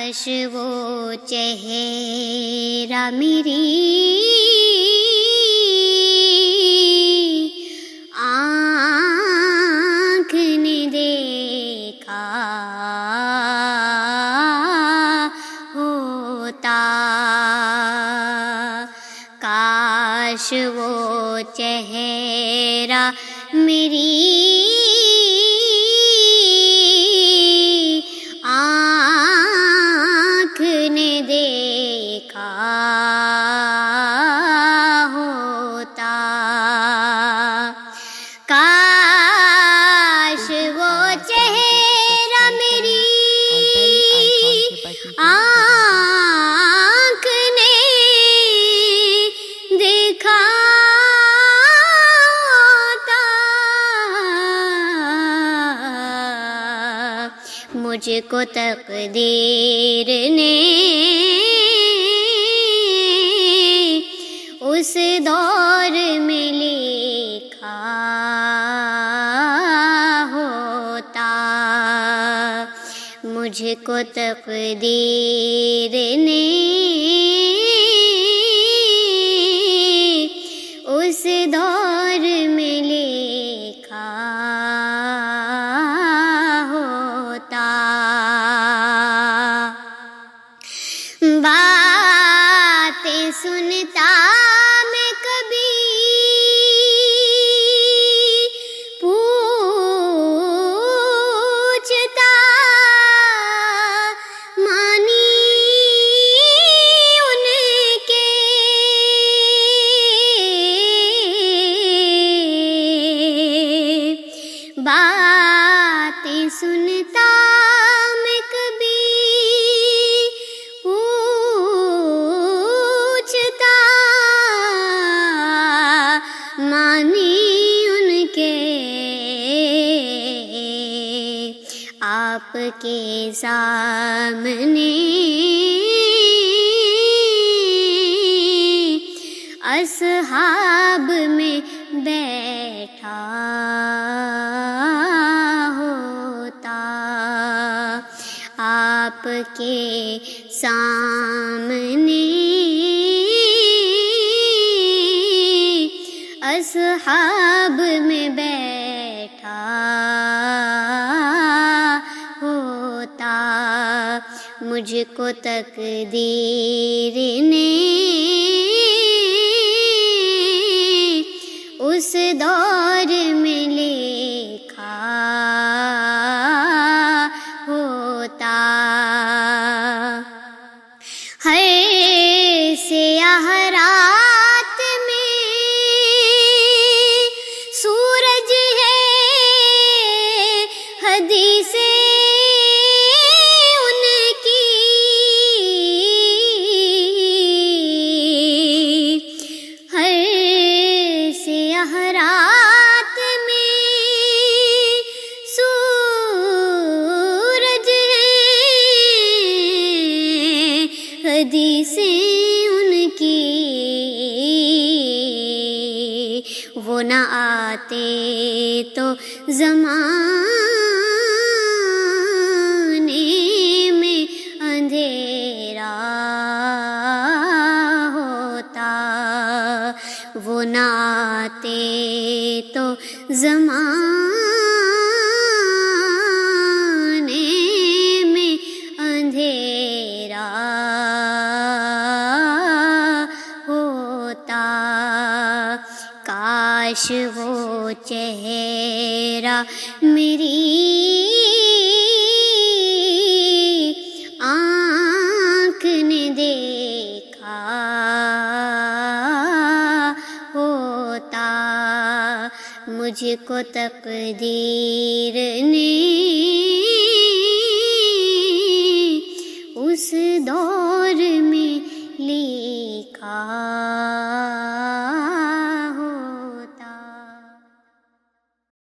کاش وہ چہرہ میری آنکھ نے دیکھا ہوتا، کاش وہ چہرہ میری آنکھ نے دیکھا ہوتا، کاش وہ چہرہ میری آنکھ نے دیکھا ہوتا، مجھ کو تقدیر نے اس دور میں لکھا ہوتا، مجھ کو تقدیر نے اس دور میں لکھا ہوتا، باتیں سنتا میں کبھی پوچھتا مانی ان کے، باتیں سنتا میں کبھی پوچھتا مانی ان کے، آپ کے سامنے اصحاب میں بیٹھا ہوتا، آپ کے سامنے اصحاب میں بیٹھا ہوتا، مجھ کو تقدیر نے اس دور میں لکھا ہوتا، ہر سیاہ رات میں سورج ہے، حدیثیں ان کی، ہر سیاہ رات میں سورج ہے، حدیثیں ان کی، وہ نہ آتے تو زمانے میں اندھیرا ہوتا، وہ نہ آتے تو زمانے میں اندھیرا ہوتا، کاش وہ چہرہ میری آنکھ نے دیکھا ہوتا، مجھ کو تقدیر نے